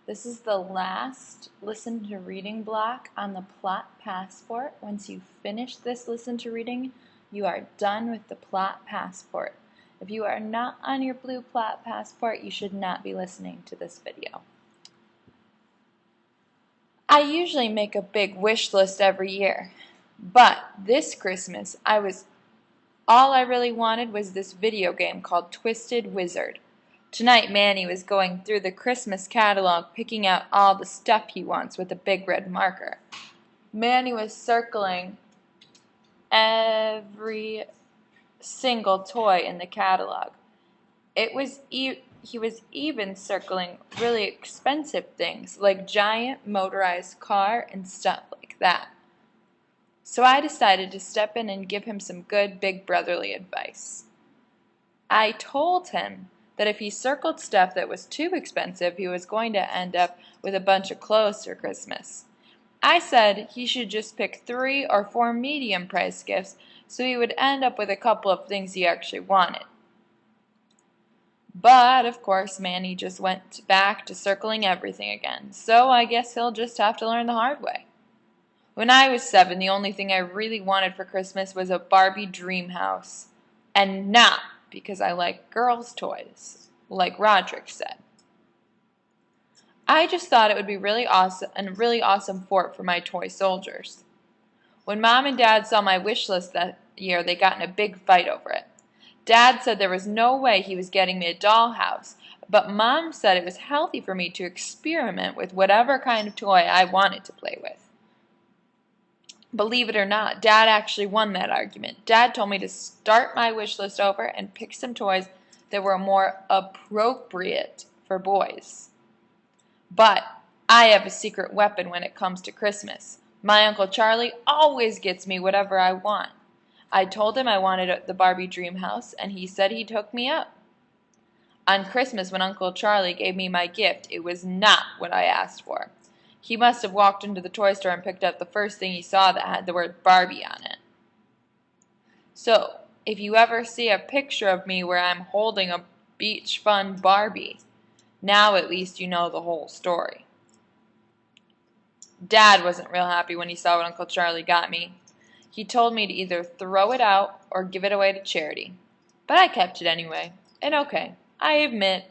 This is the last listen to reading block on the plot passport. Once you finish this listen to reading, you are done with the plot passport. If you are not on your blue plot passport, you should not be listening to this video. I usually make a big wish list every year, but this Christmas all I really wanted was this video game called Twisted Wizard. Tonight Manny was going through the Christmas catalog picking out all the stuff he wants with a big red marker. Manny was circling every single toy in the catalog. He was even circling really expensive things like giant motorized car and stuff like that. So I decided to step in and give him some good big brotherly advice. I told him that if he circled stuff that was too expensive, he was going to end up with a bunch of clothes for Christmas. I said he should just pick 3 or 4 medium-priced gifts so he would end up with a couple of things he actually wanted. But, of course, Manny just went back to circling everything again, so I guess he'll just have to learn the hard way. When I was 7, the only thing I really wanted for Christmas was a Barbie dream house, and not because I like girls' toys, like Roderick said. I just thought it would be really awesome fort for my toy soldiers. When Mom and Dad saw my wish list that year, they got in a big fight over it. Dad said there was no way he was getting me a dollhouse, but Mom said it was healthy for me to experiment with whatever kind of toy I wanted to play with. Believe it or not, Dad actually won that argument. Dad told me to start my wish list over and pick some toys that were more appropriate for boys. But I have a secret weapon when it comes to Christmas. My Uncle Charlie always gets me whatever I want. I told him I wanted the Barbie dream house, and he said he'd hook me up. On Christmas, when Uncle Charlie gave me my gift, it was not what I asked for. He must have walked into the toy store and picked up the first thing he saw that had the word Barbie on it. So, if you ever see a picture of me where I'm holding a beach fun Barbie, now at least you know the whole story. Dad wasn't real happy when he saw what Uncle Charlie got me. He told me to either throw it out or give it away to charity. But I kept it anyway. And okay, I admit,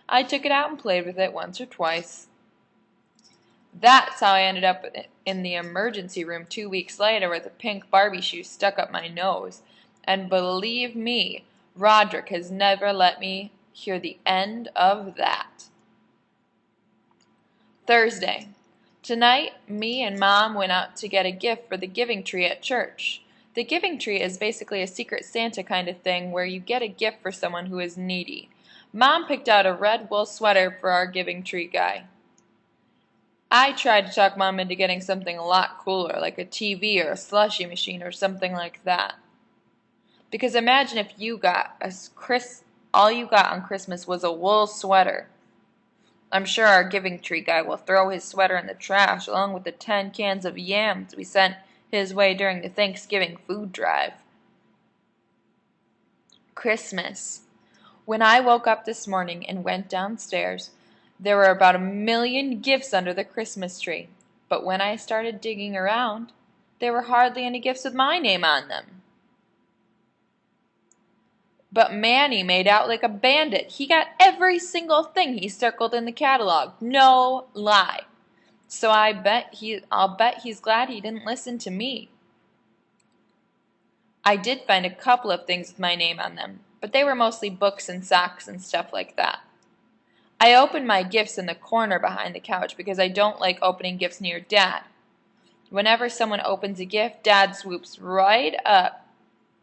I took it out and played with it once or twice. That's how I ended up in the emergency room 2 weeks later with a pink Barbie shoe stuck up my nose. And believe me, Roderick has never let me hear the end of that. Thursday. Tonight, me and Mom went out to get a gift for the giving tree at church. The giving tree is basically a secret Santa kind of thing where you get a gift for someone who is needy. Mom picked out a red wool sweater for our giving tree guy. I tried to talk Mom into getting something a lot cooler, like a TV or a slushie machine or something like that. Because imagine if all you got on Christmas was a wool sweater. I'm sure our giving tree guy will throw his sweater in the trash along with the 10 cans of yams we sent his way during the Thanksgiving food drive. Christmas. When I woke up this morning and went downstairs, there were about 1,000,000 gifts under the Christmas tree, but when I started digging around, there were hardly any gifts with my name on them. But Manny made out like a bandit. He got every single thing he circled in the catalog. No lie. So I'll bet he's glad he didn't listen to me. I did find a couple of things with my name on them, but they were mostly books and socks and stuff like that. I opened my gifts in the corner behind the couch because I don't like opening gifts near Dad. Whenever someone opens a gift, Dad swoops right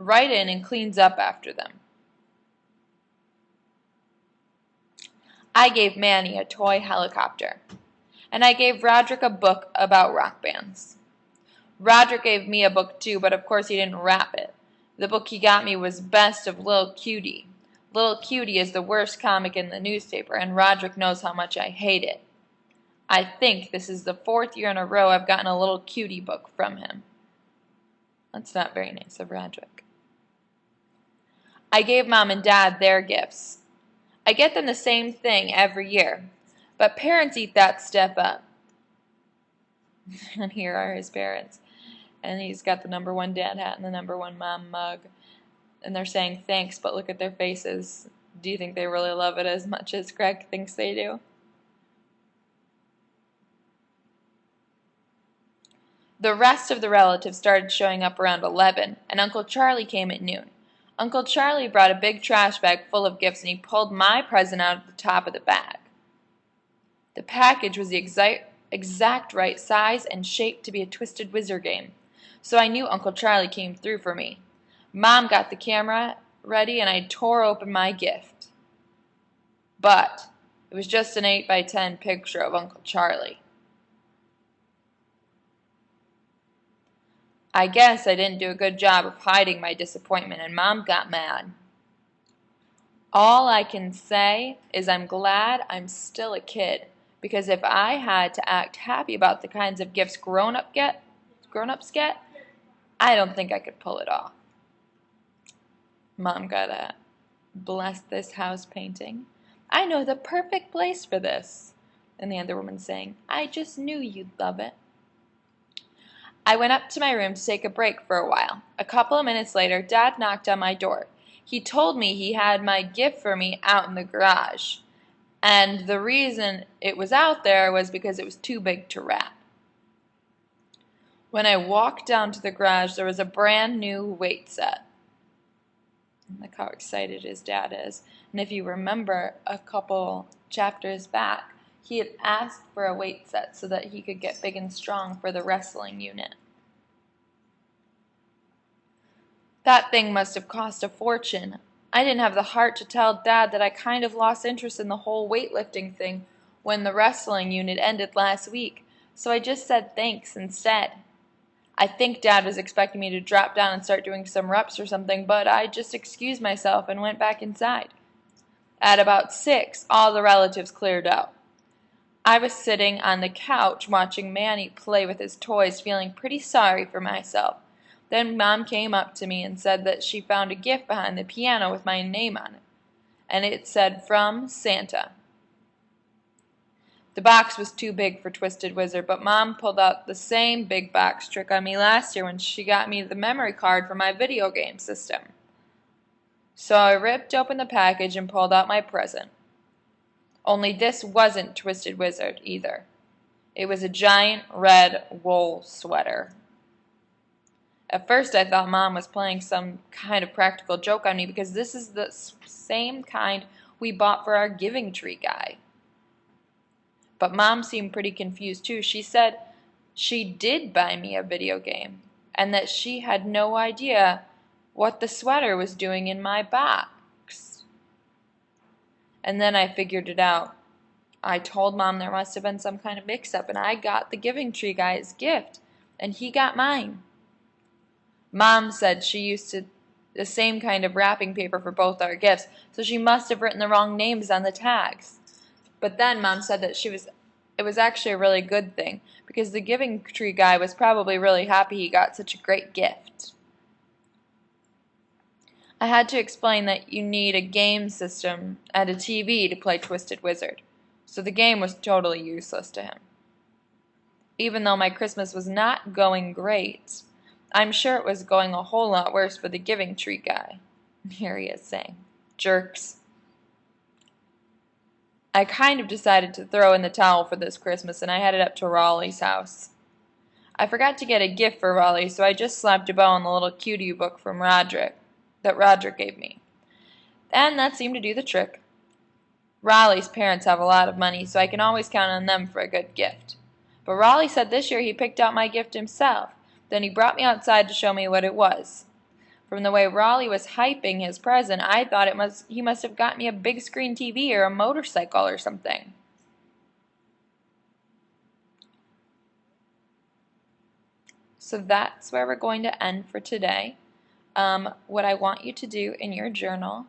in and cleans up after them. I gave Manny a toy helicopter, and I gave Roderick a book about rock bands. Roderick gave me a book too, but of course he didn't wrap it. The book he got me was Best of Lil' Cutie. Lil' Cutie is the worst comic in the newspaper, and Roderick knows how much I hate it. I think this is the 4th year in a row I've gotten a Lil' Cutie book from him. That's not very nice of Roderick. I gave Mom and Dad their gifts. I get them the same thing every year, But parents eat that stuff up. And here are his parents. And he's got the #1 dad hat and the #1 mom mug. And they're saying thanks, but look at their faces. Do you think they really love it as much as Greg thinks they do? The rest of the relatives started showing up around 11, and Uncle Charlie came at noon. Uncle Charlie brought a big trash bag full of gifts, and he pulled my present out of the top of the bag. The package was the exact right size and shape to be a Twisted Wizard game, so I knew Uncle Charlie came through for me. Mom got the camera ready, and I tore open my gift. But it was just an 8x10 picture of Uncle Charlie. I guess I didn't do a good job of hiding my disappointment, and Mom got mad. All I can say is I'm glad I'm still a kid, because if I had to act happy about the kinds of gifts grown-ups get, I don't think I could pull it off. Mom got a "bless this house" painting. I know the perfect place for this. And the other woman saying, I just knew you'd love it. I went up to my room to take a break for a while. A couple of minutes later, Dad knocked on my door. He told me he had my gift for me out in the garage, and the reason it was out there was because it was too big to wrap. When I walked down to the garage, there was a brand new weight set. Look how excited his dad is. And if you remember a couple chapters back, he had asked for a weight set so that he could get big and strong for the wrestling unit. That thing must have cost a fortune. I didn't have the heart to tell Dad that I kind of lost interest in the whole weightlifting thing when the wrestling unit ended last week, so I just said thanks instead. I think Dad was expecting me to drop down and start doing some reps or something, but I just excused myself and went back inside. At about 6, all the relatives cleared out. I was sitting on the couch watching Manny play with his toys, feeling pretty sorry for myself. Then Mom came up to me and said that she found a gift behind the piano with my name on it, and it said, "From Santa." The box was too big for Twisted Wizard, but Mom pulled out the same big box trick on me last year when she got me the memory card for my video game system. So I ripped open the package and pulled out my present. Only this wasn't Twisted Wizard either. It was a giant red wool sweater. At first I thought Mom was playing some kind of practical joke on me because this is the same kind we bought for our giving tree guy. But Mom seemed pretty confused too. She said she did buy me a video game and that she had no idea what the sweater was doing in my box. And then I figured it out. I told Mom there must have been some kind of mix-up, and I got the giving tree guy's gift, and he got mine. Mom said she used the same kind of wrapping paper for both our gifts, so she must have written the wrong names on the tags. But then Mom said that it was actually a really good thing, because the giving tree guy was probably really happy he got such a great gift. I had to explain that you need a game system and a TV to play Twisted Wizard, so the game was totally useless to him. Even though my Christmas was not going great, I'm sure it was going a whole lot worse for the giving tree guy. Here he is saying, "Jerks." I kind of decided to throw in the towel for this Christmas, and I headed up to Raleigh's house. I forgot to get a gift for Raleigh, so I just slapped a bow on the little cutie book from Roderick gave me. And that seemed to do the trick. Raleigh's parents have a lot of money, so I can always count on them for a good gift. But Raleigh said this year he picked out my gift himself. Then he brought me outside to show me what it was. From the way Raleigh was hyping his present, I thought he must have got me a big screen TV or a motorcycle or something. So that's where we're going to end for today. What I want you to do in your journal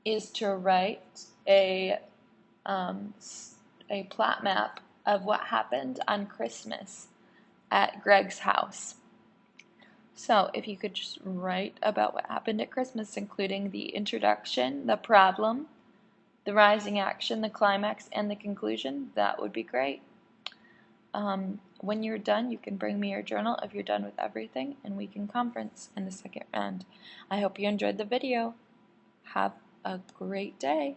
is to write a plot map of what happened on Christmas at Greg's house. So if you could just write about what happened at Christmas, including the introduction, the problem, the rising action, the climax, and the conclusion, that would be great. When you're done, you can bring me your journal if you're done with everything, and we can conference in the second round. I hope you enjoyed the video. Have a great day.